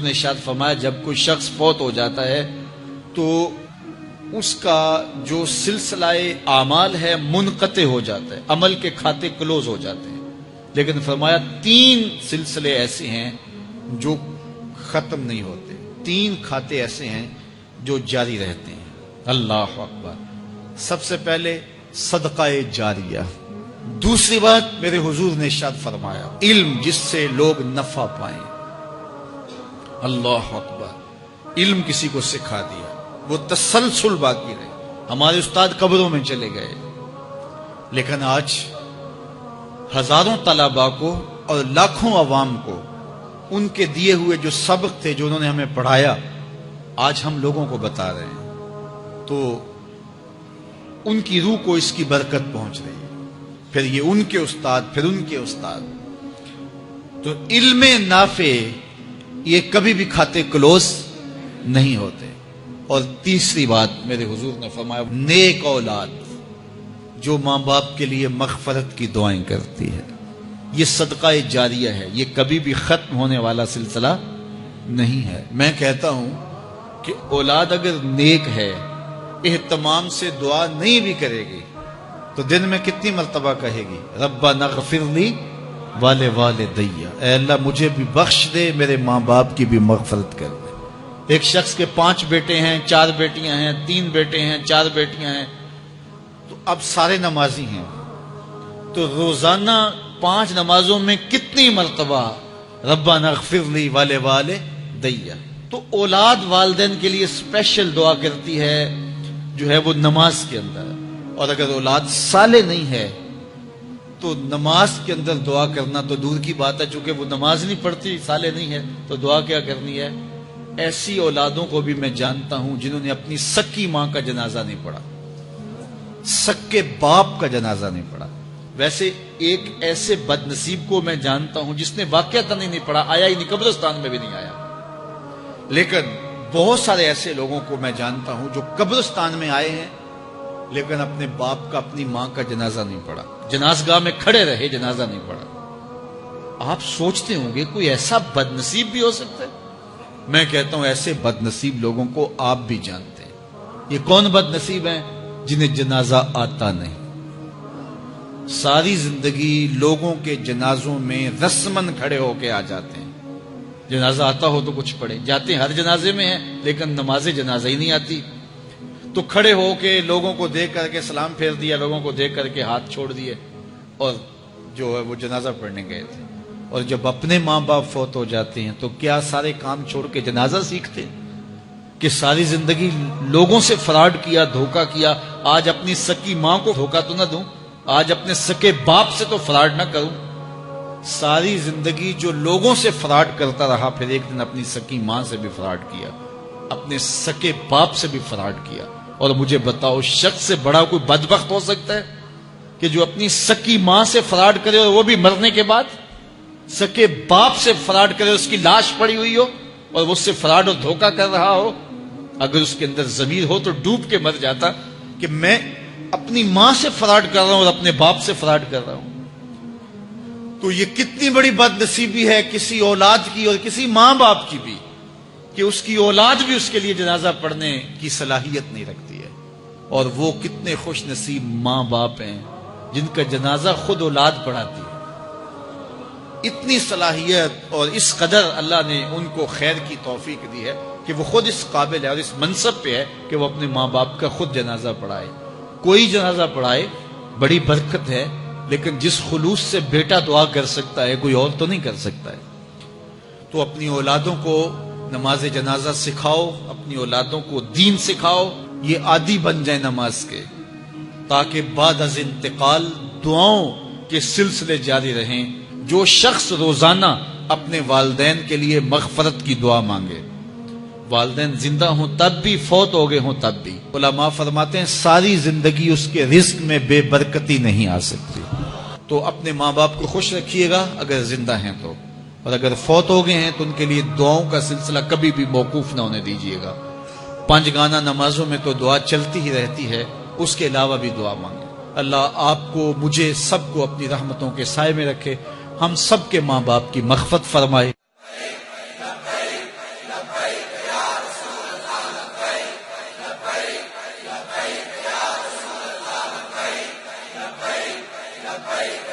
نے ارشاد فرمایا جب کوئی شخص فوت ہو جاتا ہے تو اس کا جو سلسلہ اعمال ہے منقطع ہو جاتا ہے، عمل کے کھاتے کلوز ہو جاتے ہیں، لیکن فرمایا 3 سلسلے ایسے ہیں جو ختم نہیں ہوتے، 3 کھاتے ایسے ہیں جو جاری رہتے ہیں۔ اللہ اکبر۔ سب سے پہلے صدقہ جاریہ، دوسری بات میرے حضور نے ارشاد فرمایا علم جس سے لوگ نفع پائیں۔ اللہ اکبر۔ علم کسی کو سکھا دیا، وہ تسلسل باقی رہے۔ ہمارے استاد قبروں میں چلے گئے، لیکن آج ہزاروں طلباء کو اور لاکھوں عوام کو ان کے دیے ہوئے جو سبق تھے جو انہوں نے ہمیں پڑھایا آج ہم لوگوں کو بتا رہے ہیں، تو ان کی روح کو اس کی برکت پہنچ رہی ہے۔ پھر یہ ان کے استاد، پھر ان کے استاد۔ تو علم نافع یہ کبھی بھی کھاتے کلوز نہیں ہوتے۔ اور تیسری بات میرے حضور نے فرمایا نیک اولاد جو ماں باپ کے لیے مغفرت کی دعائیں کرتی ہے، یہ صدقہ جاریہ ہے، یہ کبھی بھی ختم ہونے والا سلسلہ نہیں ہے۔ میں کہتا ہوں کہ اولاد اگر نیک ہے، اہتمام سے دعا نہیں بھی کرے گی تو دن میں کتنی مرتبہ کہے گی ربنا اغفر لی والدی، اے اللہ مجھے بھی بخش دے، میرے ماں باپ کی بھی مغفرت کر دے۔ ایک شخص کے 5 بیٹے ہیں، 4 بیٹیاں ہیں، 3 بیٹے ہیں، 4 بیٹیاں ہیں، تو اب سارے نمازی ہیں، تو روزانہ 5 نمازوں میں کتنی مرتبہ ربنا اغفر لی والدی۔ تو اولاد والدین کے لیے اسپیشل دعا کرتی ہے جو ہے وہ نماز کے اندر، اور اگر اولاد صالح نہیں ہے تو نماز کے اندر دعا کرنا تو دور کی بات ہے، چونکہ وہ نماز نہیں پڑھتی، صالح نہیں ہے، تو دعا کیا کرنی ہے۔ ایسی اولادوں کو بھی میں جانتا ہوں جنہوں نے اپنی سکی ماں کا جنازہ نہیں پڑھا، سکے باپ کا جنازہ نہیں پڑھا۔ ویسے ایک ایسے بد نصیب کو میں جانتا ہوں جس نے واقعتاً نہیں پڑھا، آیا ہی نہیں، قبرستان میں بھی نہیں آیا، لیکن بہت سارے ایسے لوگوں کو میں جانتا ہوں جو قبرستان میں آئے ہیں لیکن اپنے باپ کا، اپنی ماں کا جنازہ نہیں پڑھا، جنازگاہ میں کھڑے رہے، جنازہ نہیں پڑھا۔ آپ سوچتے ہوں گے کوئی ایسا بد نصیب بھی ہو سکتا ہے؟ میں کہتا ہوں ایسے بد نصیب لوگوں کو آپ بھی جانتے ہیں۔ یہ کون بد نصیب ہیں؟ جنہیں جنازہ آتا نہیں، ساری زندگی لوگوں کے جنازوں میں رسمن کھڑے ہو کے آ جاتے ہیں۔ جنازہ آتا ہو تو کچھ پڑھے، جاتے ہیں ہر جنازے میں ہیں لیکن نماز جنازہ ہی نہیں آتی، تو کھڑے ہو کے لوگوں کو دیکھ کر کے سلام پھیر دیا، لوگوں کو دیکھ کر کے ہاتھ چھوڑ دیے، اور جو ہے وہ جنازہ پڑھنے گئے تھے۔ اور جب اپنے ماں باپ فوت ہو جاتے ہیں تو کیا سارے کام چھوڑ کے جنازہ سیکھتے کہ ساری زندگی لوگوں سے فراڈ کیا، دھوکہ کیا، آج اپنی سکی ماں کو دھوکہ تو نہ دوں، آج اپنے سکے باپ سے تو فراڈ نہ کروں۔ ساری زندگی جو لوگوں سے فراڈ کرتا رہا، پھر ایک دن اپنی سکی ماں سے بھی فراڈ کیا، اپنے سکے باپ سے بھی فراڈ کیا۔ اور مجھے بتاؤ شخص سے بڑا کوئی بدبخت ہو سکتا ہے کہ جو اپنی سکی ماں سے فراڈ کرے اور وہ بھی مرنے کے بعد، سکے باپ سے فراڈ کرے، اس کی لاش پڑی ہوئی ہو اور وہ اس سے فراڈ اور دھوکہ کر رہا ہو؟ اگر اس کے اندر ضمیر ہو تو ڈوب کے مر جاتا کہ میں اپنی ماں سے فراڈ کر رہا ہوں اور اپنے باپ سے فراڈ کر رہا ہوں۔ تو یہ کتنی بڑی بد نصیبی ہے کسی اولاد کی اور کسی ماں باپ کی بھی کہ اس کی اولاد بھی اس کے لیے جنازہ پڑھنے کی صلاحیت نہیں رکھتی ہے۔ اور وہ کتنے خوش نصیب ماں باپ ہیں جن کا جنازہ خود اولاد پڑھاتی ہے۔ اتنی صلاحیت اور اس قدر اللہ نے ان کو خیر کی توفیق دی ہے کہ وہ خود اس قابل ہے اور اس منصب پہ ہے کہ وہ اپنے ماں باپ کا خود جنازہ پڑھائے۔ کوئی جنازہ پڑھائے بڑی برکت ہے، لیکن جس خلوص سے بیٹا دعا کر سکتا ہے کوئی اور تو نہیں کر سکتا ہے۔ تو اپنی اولادوں کو نماز جنازہ سکھاؤ، اپنی اولادوں کو دین سکھاؤ، یہ عادی بن جائیں نماز کے، تاکہ بعد از انتقال دعاؤں کے سلسلے جاری رہیں۔ جو شخص روزانہ اپنے والدین کے لیے مغفرت کی دعا مانگے، والدین زندہ ہوں تب بھی، فوت ہو گئے ہوں تب بھی، علماء فرماتے ہیں ساری زندگی اس کے رزق میں بے برکتی نہیں آ سکتی۔ تو اپنے ماں باپ کو خوش رکھیے گا اگر زندہ ہیں تو، اور اگر فوت ہو گئے ہیں تو ان کے لیے دعاؤں کا سلسلہ کبھی بھی موقوف نہ ہونے دیجیے گا۔ 5 گانا نمازوں میں تو دعا چلتی ہی رہتی ہے، اس کے علاوہ بھی دعا مانگیں۔ اللہ آپ کو، مجھے، سب کو اپنی رحمتوں کے سائے میں رکھے، ہم سب کے ماں باپ کی مغفرت فرمائے۔ لبیک